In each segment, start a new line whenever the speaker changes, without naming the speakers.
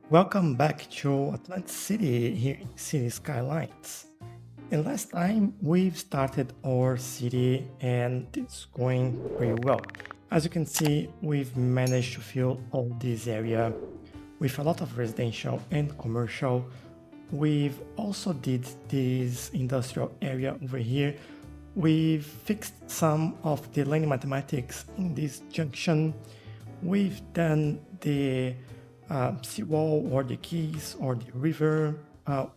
Welcome back to Atlantis City here in Cities Skylines. And last time we've started our city and it's going pretty well. As you can see, we've managed to fill all this area with a lot of residential and commercial. We've also did this industrial area over here. We've fixed some of the linear mathematics in this junction. We've done the seawall or the quays or the river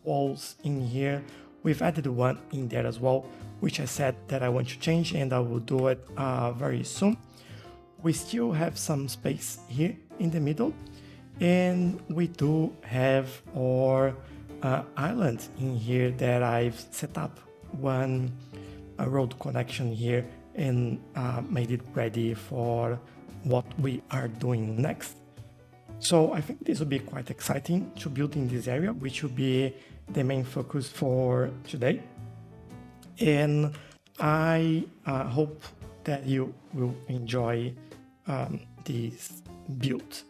walls in here. We've added one in there as well, which I said that I want to change and I will do it very soon. We still have some space here in the middle, and we do have our island in here that I've set up one road connection here and made it ready for what we are doing next. So I think this will be quite exciting to build in this area, which will be the main focus for today. And I hope that you will enjoy this build.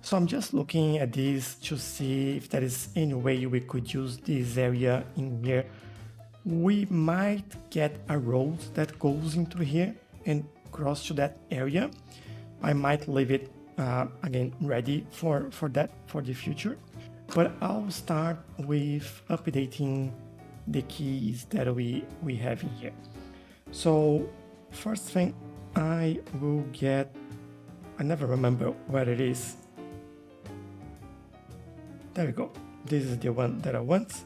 So I'm just looking at this to see if there is any way we could use this area in here. We might get a road that goes into here and cross to that area. I might leave it again ready for that for the future, but I'll start with updating the keys that we have in here. So first thing, I will get, I never remember where it is. There we go. This is the one that I want.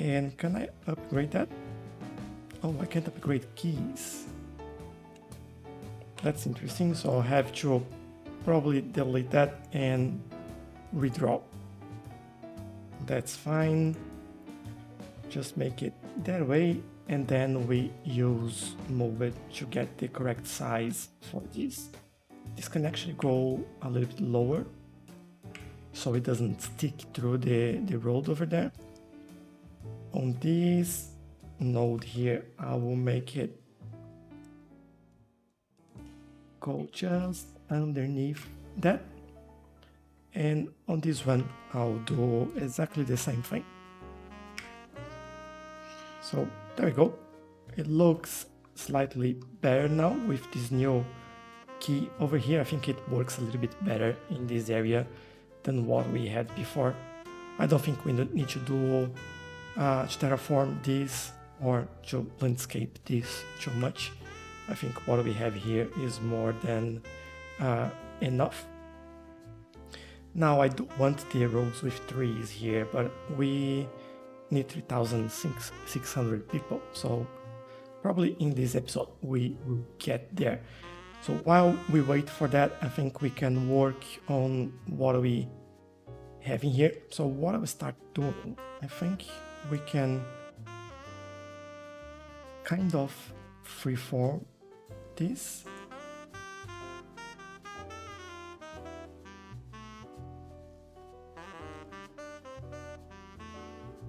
And can I upgrade that? Oh, I can't upgrade keys. That's interesting. So I'll have to probably delete that and redraw. That's fine. Just make it that way, and then we use move it to get the correct size for this. This can actually go a little bit lower so it doesn't stick through the road over there. On this node here, I will make it go just underneath that, and on this one I'll do exactly the same thing. So there we go. It looks slightly better now with this new key over here. I think it works a little bit better in this area than what we had before. I don't think we need to do to terraform this or to landscape this too much. I think what we have here is more than enough. Now I do want the roads with trees here, but we need 3,600 people, so probably in this episode we will get there. So while we wait for that, I think we can work on what we have in here. So what I will start doing, I think we can kind of freeform this.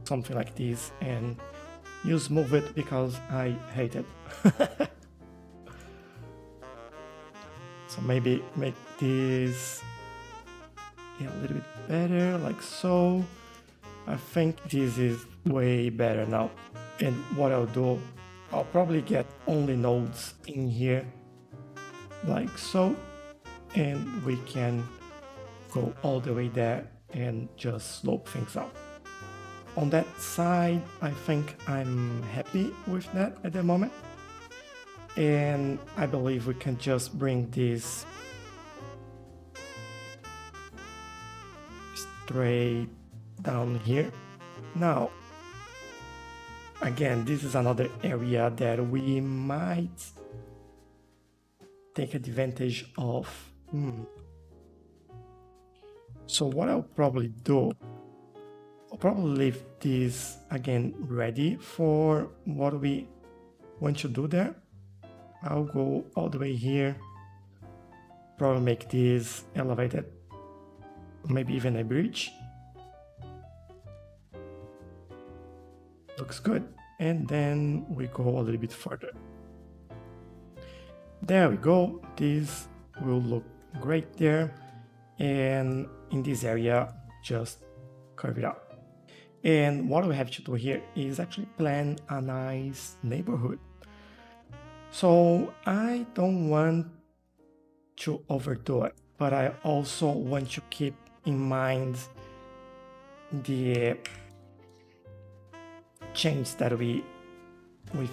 Something like this, and use move it because I hate it. So maybe make this a little bit better, like so. I think this is way better now. And what I'll do, I'll probably get only nodes in here, like so, and we can go all the way there and just slope things out. On that side, I think I'm happy with that at the moment. And I believe we can just bring this straight down here. Now, again, this is another area that we might take advantage of. So what I'll probably do, I'll probably leave this again ready for what we want to do there. I'll go all the way here, probably make this elevated, maybe even a bridge. Looks good. And then we go a little bit further. There we go. This will look great there. and in this area, just curve it out. And what we have to do here is actually plan a nice neighborhood. So I don't want to overdo it, but I also want to keep in mind the change that we've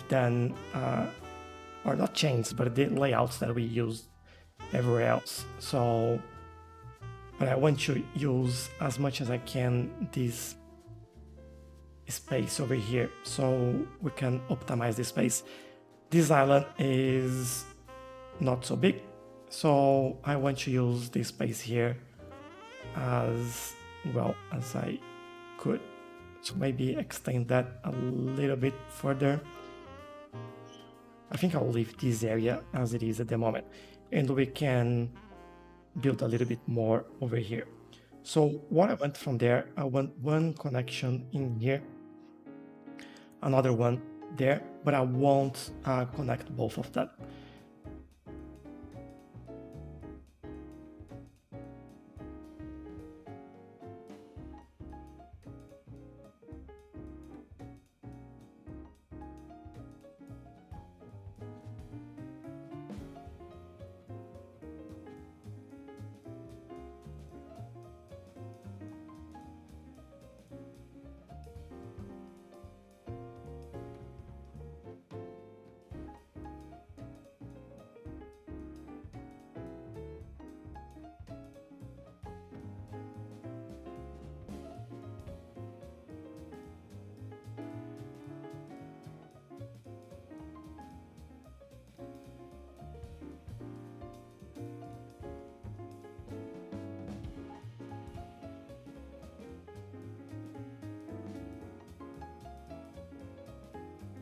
done, or not change, but the layouts that we use everywhere else. So, but I want to use as much as I can this space over here, so we can optimize the space. This island is not so big, so I want to use this space here as well as I could. So maybe extend that a little bit further. I think I'll leave this area as it is at the moment, and we can build a little bit more over here. So what I want from there, I want one connection in here, another one there, but I won't connect both of them.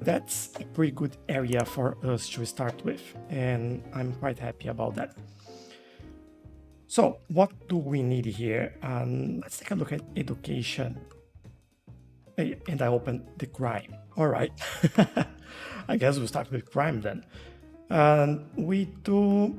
That's a pretty good area for us to start with, and I'm quite happy about that. So what do we need here? Let's take a look at education. And I opened the crime. All right. I guess we'll start with crime then. We do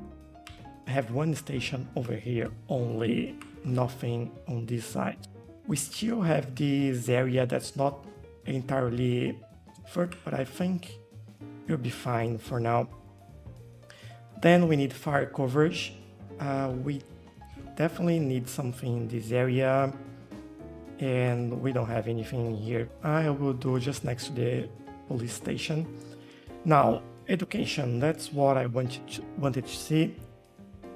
have one station over here, only nothing on this side. We still have this area that's not entirely covered, but I think it'll be fine for now. Then we need fire coverage. We definitely need something in this area, and we don't have anything here. I will do just next to the police station. Now, education, that's what I wanted to see.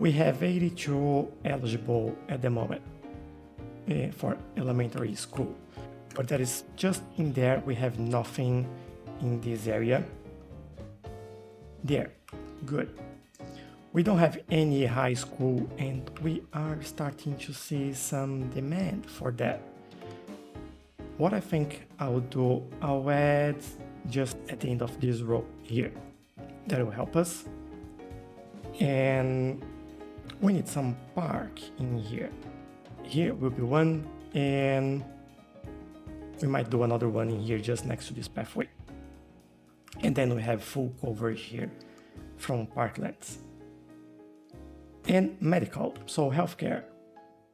We have 82 eligible at the moment for elementary school, but that is just in there. We have nothing in this area. There, good. We don't have any high school, and we are starting to see some demand for that. What I think I'll do, I'll add just at the end of this row here. That will help us. And we need some park in here. Here will be one, and we might do another one in here just next to this pathway. And then we have full coverage here from parklands. And medical, so healthcare.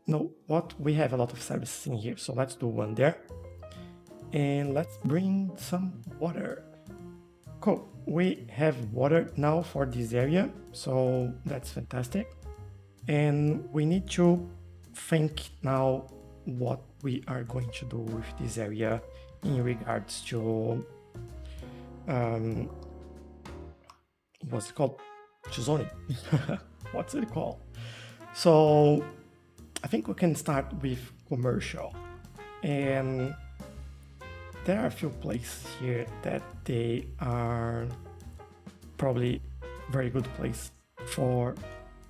No, what? We have a lot of services in here, so let's do one there. And let's bring some water. Cool, we have water now for this area, so that's fantastic. And we need to think now what we are going to do with this area in regards to what's it called? Zoning. What's it called? So I think we can start with commercial, and there are a few places here that they are probably very good place for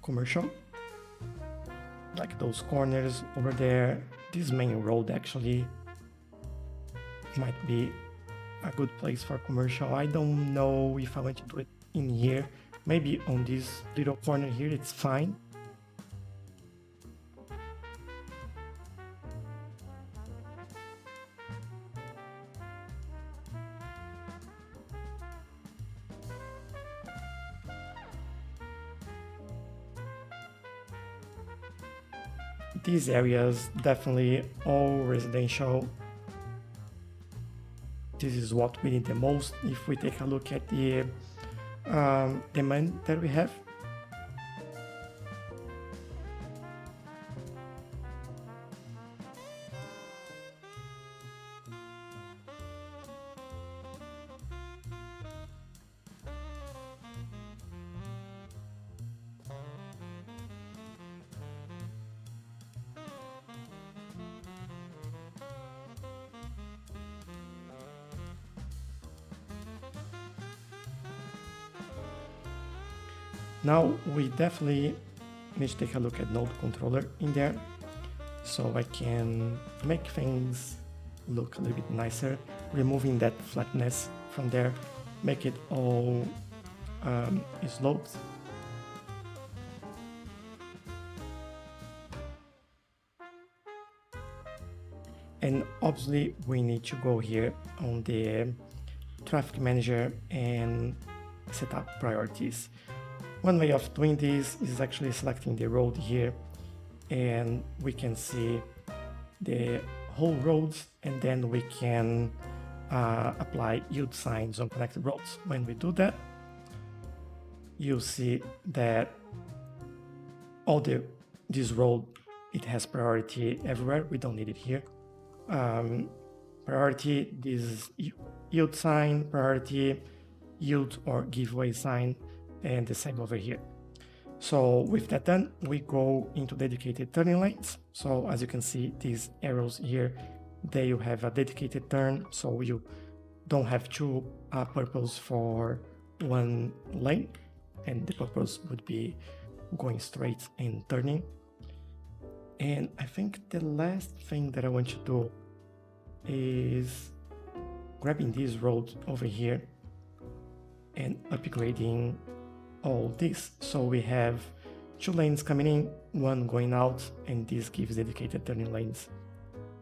commercial, like those corners over there. This main road actually might be a good place for commercial. I don't know if I want to do it in here. Maybe on this little corner here it's fine. these areas definitely all residential. This is what we need the most. If we take a look at the demand that we have, now we definitely need to take a look at node controller in there, so I can make things look a little bit nicer, removing that flatness from there, make it all sloped. And obviously we need to go here on the traffic manager and set up priorities. One way of doing this is actually selecting the road here, and we can see the whole roads, and then we can apply yield signs on connected roads. When we do that, you'll see that all this road, it has priority everywhere. We don't need it here. Priority, this is yield sign, priority, yield or giveaway sign, and the same over here. So with that done, we go into dedicated turning lanes. So as you can see, these arrows here, they have a dedicated turn, so you don't have two purples for one lane, and the purpose would be going straight and turning. And I think the last thing that I want to do is grabbing this road over here and upgrading all this. So we have two lanes coming in, one going out, and this gives dedicated turning lanes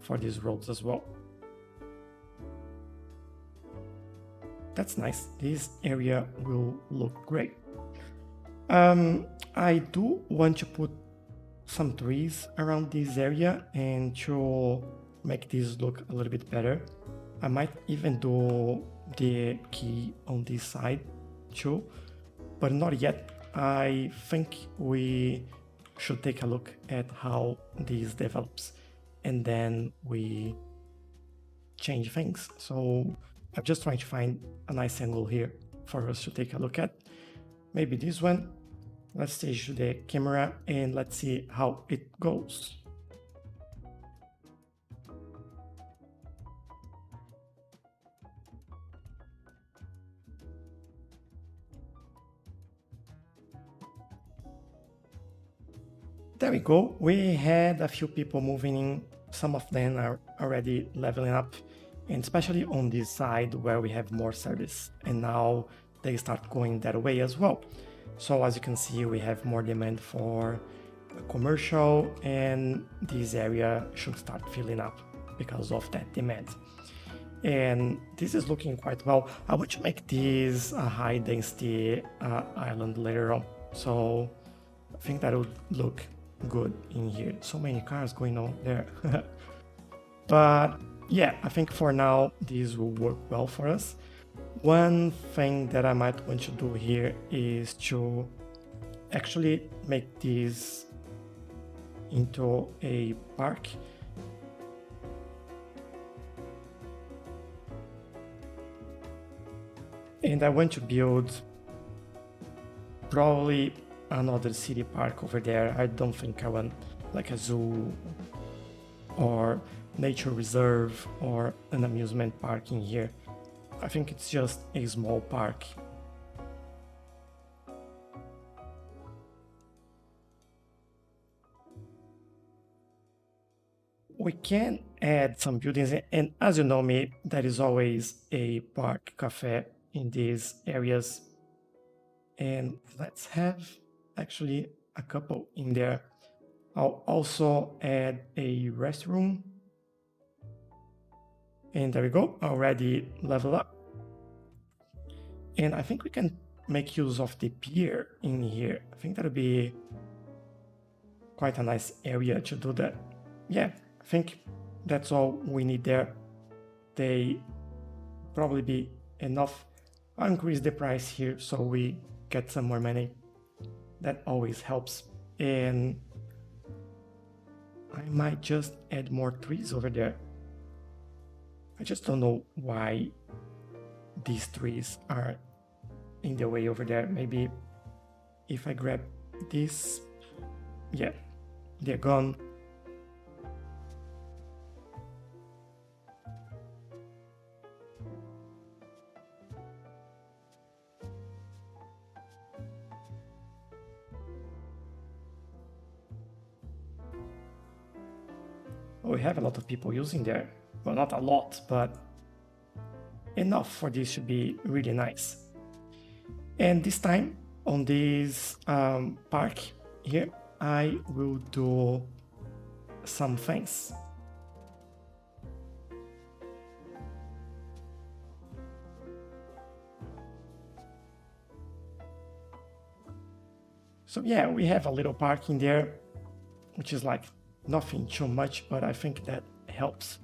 for these roads as well. That's nice. This area will look great. I do want to put some trees around this area and to make this look a little bit better. I might even do the key on this side too, but not yet. I think we should take a look at how this develops and then we change things. So I'm just trying to find a nice angle here for us to take a look at. Maybe this one. Let's stage the camera and let's see how it goes. There we go. We had a few people moving in. Some of them are already leveling up, and especially on this side where we have more service. And now they start going that way as well. So as you can see, we have more demand for commercial, and this area should start filling up because of that demand. And this is looking quite well. I want to make this a high density island later on. So I think that would look good in here. So many cars going on there. But yeah, I think for now, this will work well for us. One thing that I might want to do here is to actually make this into a park. And I want to build probably another city park over there. I don't think I want like a zoo or nature reserve or an amusement park in here. I think it's just a small park. We can add some buildings, and as you know me, there is always a park cafe in these areas. And let's have actually a couple in there. I'll also add a restroom. And there we go, already level up. And I think we can make use of the pier in here. I think that'll be quite a nice area to do that. Yeah, I think that's all we need there. They probably be enough. I'll increase the price here so we get some more money. That always helps. And I might just add more trees over there. I just don't know why these trees are in the way over there. Maybe if I grab this, yeah, they're gone. We have a lot of people using there. Well, not a lot, but enough for this to be really nice. And this time on this park here, I will do some things. So yeah, we have a little park in there, which is like nothing too much, but I think that helps.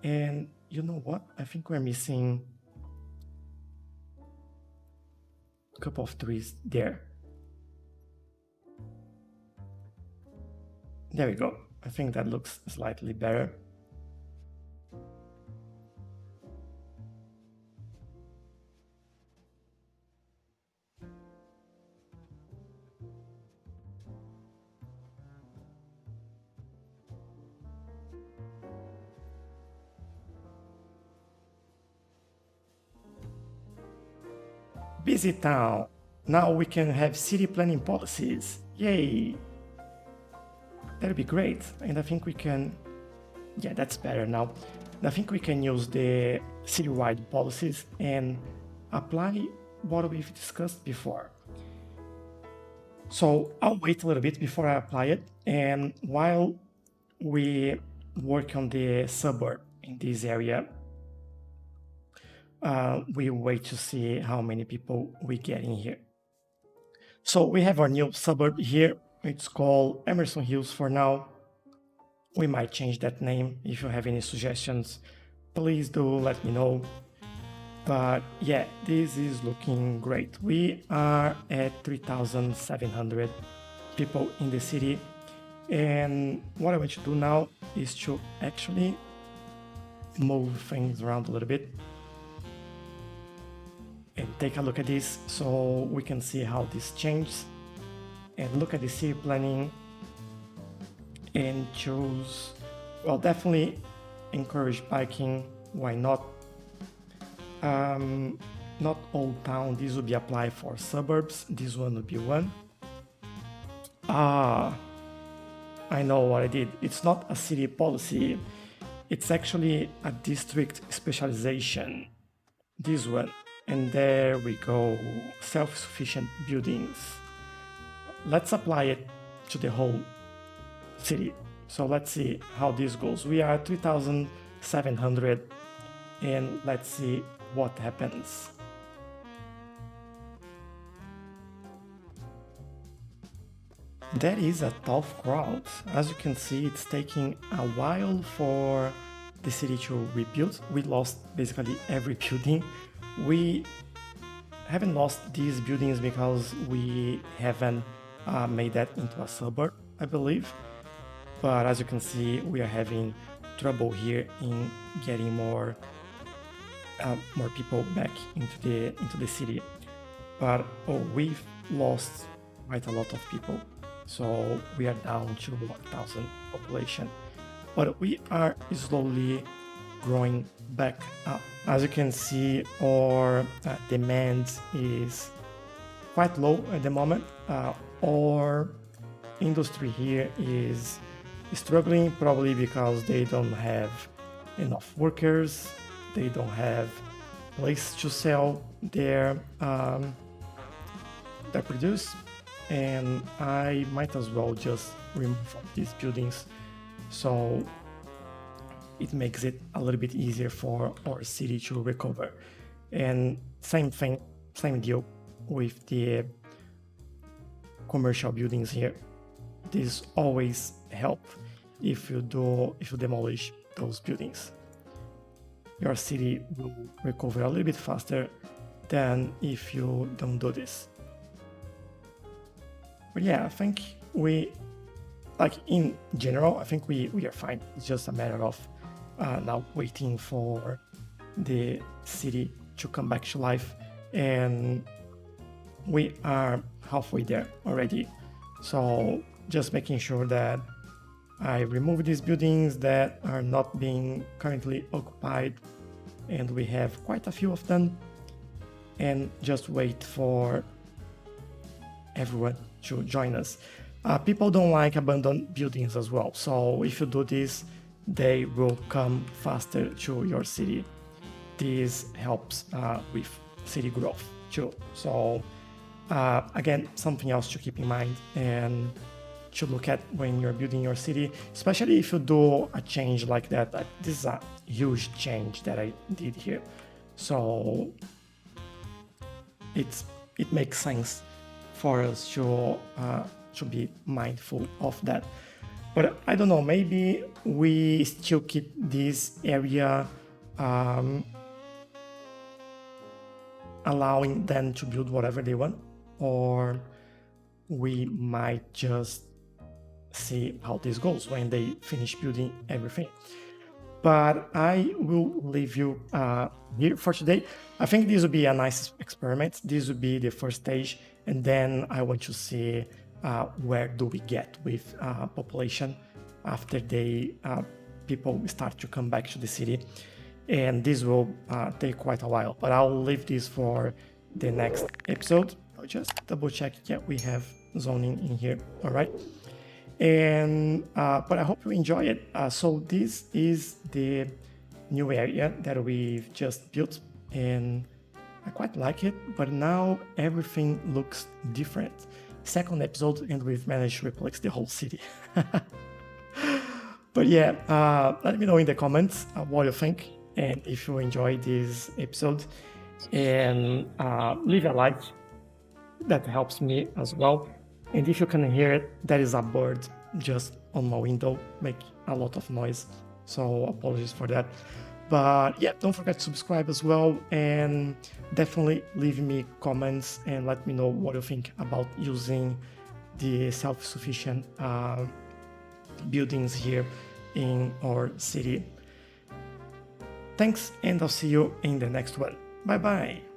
And you know what? I think we're missing a couple of trees there. There we go. I think that looks slightly better. Busy town. Now we can have city planning policies. Yay! That'd be great. And I think we can, yeah, that's better now. I think we can use the citywide policies and apply what we've discussed before. So I'll wait a little bit before I apply it. And while we work on the suburb in this area, we wait to see how many people we get in here. So we have our new suburb here. It's called Emerson Hills for now. We might change that name. If you have any suggestions, please do let me know. But yeah, this is looking great. We are at 3,700 people in the city. And what I want to do now is to actually move things around a little bit and take a look at this so we can see how this changes. And look at the city planning and choose, well, definitely encourage biking. Why not? Not Old Town, this will be applied for suburbs. This one will be one. I know what I did. It's not a city policy. It's actually a district specialization. This one. And there we go. Self-sufficient buildings. Let's apply it to the whole city. So let's see how this goes. We are 3,700 and let's see what happens. That is a tough crowd. As you can see, it's taking a while for the city to rebuild. We lost basically every building. We haven't lost these buildings because we haven't made that into a suburb, I believe. But as you can see, we are having trouble here in getting more people back into the city. But we've lost quite a lot of people, so we are down to 1,000 population. But we are slowly growing back up. As you can see, our demand is quite low at the moment. Our industry here is struggling, probably because they don't have enough workers, they don't have place to sell their produce, and I might as well just remove these buildings so it makes it a little bit easier for our city to recover. And same deal with the commercial buildings here. this always help if you demolish those buildings. Your city will recover a little bit faster than if you don't do this. But yeah, I think in general, I think we are fine. It's just a matter of now waiting for the city to come back to life, and we are halfway there already. So just making sure that I remove these buildings that are not being currently occupied, and we have quite a few of them, and just wait for everyone to join us. People don't like abandoned buildings as well, so if you do this, they will come faster to your city. This helps with city growth too. So again, something else to keep in mind and to look at when you're building your city, especially if you do a change like that. This is a huge change that I did here, so it makes sense for us to be mindful of that. But I don't know, maybe we still keep this area allowing them to build whatever they want, or we might just see how this goes when they finish building everything. But I will leave you here for today. I think this will be a nice experiment. This will be the first stage, and then I want to see where do we get with population after people start to come back to the city. And this will take quite a while, but I'll leave this for the next episode. I'll just double check. Yeah, we have zoning in here. All right. And but I hope you enjoy it. So this is the new area that we've just built, and I quite like it, but now everything looks different. Second episode, and we've managed to replace the whole city. But yeah, let me know in the comments what you think, and if you enjoyed this episode, and leave a like. That helps me as well. And if you can hear it, there is a bird just on my window, make a lot of noise. So apologies for that. But yeah, don't forget to subscribe as well, and definitely leave me comments and let me know what you think about using the self-sufficient buildings here in our city. Thanks, and I'll see you in the next one. Bye bye.